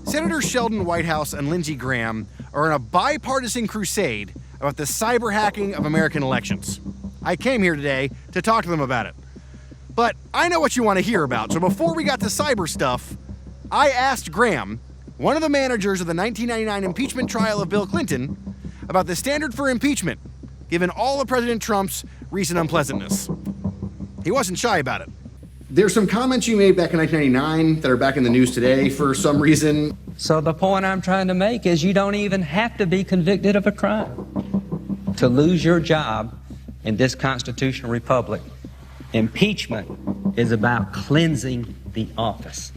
Senators Sheldon Whitehouse and Lindsey Graham are in a bipartisan crusade about the cyber hacking of American elections. I came here today to talk to them about it. But I know what you want to hear about, so before we got to cyber stuff, I asked Graham, one of the managers of the 1999 impeachment trial of Bill Clinton, about the standard for impeachment, given all of President Trump's recent unpleasantness. He wasn't shy about it. There's some comments you made back in 1999 that are back in the news today for some reason. So the point I'm trying to make is you don't even have to be convicted of a crime to lose your job in this constitutional republic. Impeachment is about cleansing the office.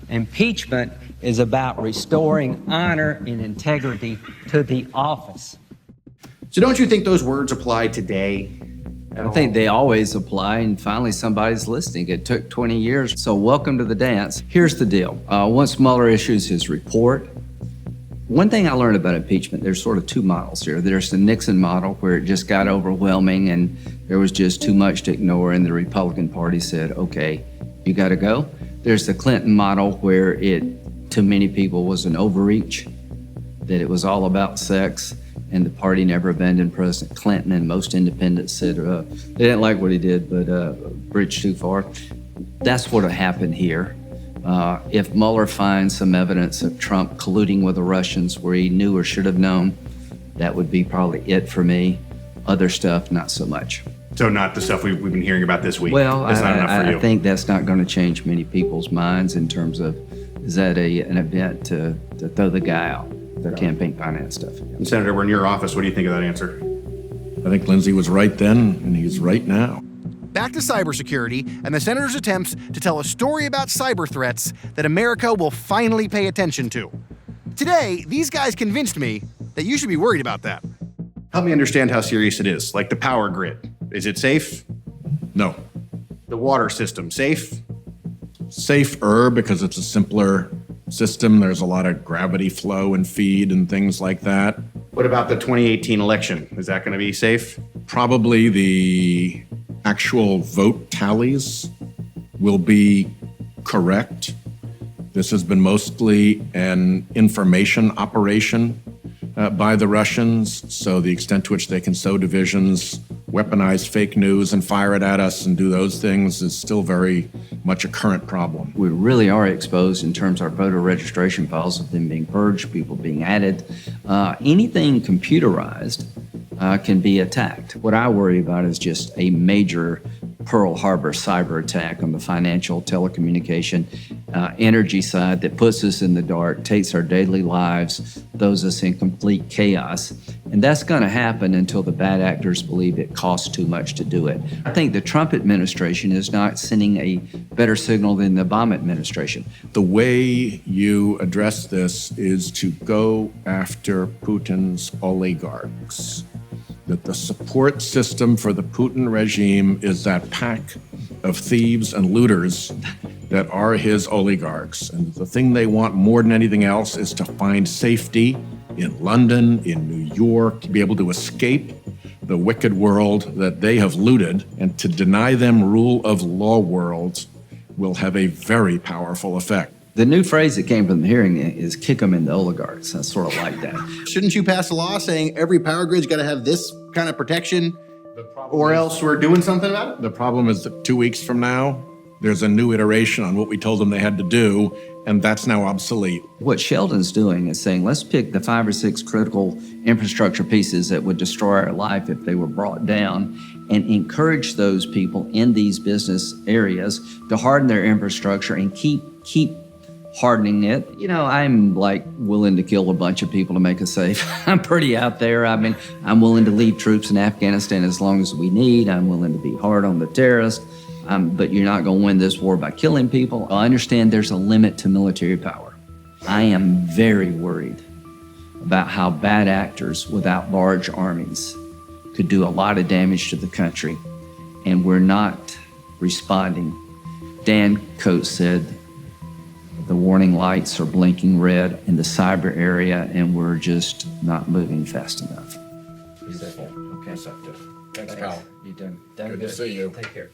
Impeachment is about restoring honor and integrity to the office. So don't you think those words apply today? I think they always apply, and finally somebody's listening. It took 20 years, so welcome to the dance. Here's the deal. Once Mueller issues his report, one thing I learned about impeachment, there's sort of two models here. There's the Nixon model, where it just got overwhelming and there was just too much to ignore, and the Republican Party said, okay, you gotta go. There's the Clinton model, where it, to many people, was an overreach, that it was all about sex, and the party never abandoned President Clinton, and most independents said they didn't like what he did, but bridge too far. That's what happened here. If Mueller finds some evidence of Trump colluding with the Russians where he knew or should have known, that would be probably it for me. Other stuff, not so much. So not the stuff we've been hearing about this week? Well, that's not enough for you. I think that's not going to change many people's minds in terms of, is that an event to throw the guy out? The campaign finance stuff. And Senator, we're in your office. What do you think of that answer? I think Lindsey was right then, and he's right now. Back to cybersecurity and the senator's attempts to tell a story about cyber threats that America will finally pay attention to. Today, these guys convinced me that you should be worried about that. Help me understand how serious it is. Like the power grid. Is it safe? No. The water system, safe? Safer, because it's a simpler system. There's a lot of gravity flow and feed and things like that. What about the 2018 election? Is that going to be safe? Probably the actual vote tallies will be correct. This has been mostly an information operation by the Russians, so the extent to which they can sow divisions, weaponize fake news and fire it at us and do those things is still very much a current problem. We really are exposed in terms of our voter registration files of them being purged, people being added. Anything computerized can be attacked. What I worry about is just a major Pearl Harbor cyber attack on the financial, telecommunication, energy side that puts us in the dark, takes our daily lives, throws us in complete chaos. And that's going to happen until the bad actors believe it costs too much to do it. I think the Trump administration is not sending a better signal than the Obama administration. The way you address this is to go after Putin's oligarchs. That the support system for the Putin regime is that pack of thieves and looters that are his oligarchs. And the thing they want more than anything else is to find safety in London, in New York, to be able to escape the wicked world that they have looted, and to deny them rule of law world will have a very powerful effect. The new phrase that came from the hearing is kick them in the oligarchs. I sort of like that. Shouldn't you pass a law saying every power grid's got to have this kind of protection, or else we're doing something about it? The problem is that 2 weeks from now, there's a new iteration on what we told them they had to do, and that's now obsolete. What Sheldon's doing is saying, let's pick the 5 or 6 critical infrastructure pieces that would destroy our life if they were brought down, and encourage those people in these business areas to harden their infrastructure and keep hardening it. You know, I'm like willing to kill a bunch of people to make us safe. I'm pretty out there. I mean, I'm willing to leave troops in Afghanistan as long as we need. I'm willing to be hard on the terrorists. But you're not going to win this war by killing people. I understand there's a limit to military power. I am very worried about how bad actors without large armies could do a lot of damage to the country, and we're not responding. Dan Coates said the warning lights are blinking red in the cyber area, and we're just not moving fast enough. Okay. Thanks, pal. You done Good to see you. Take care.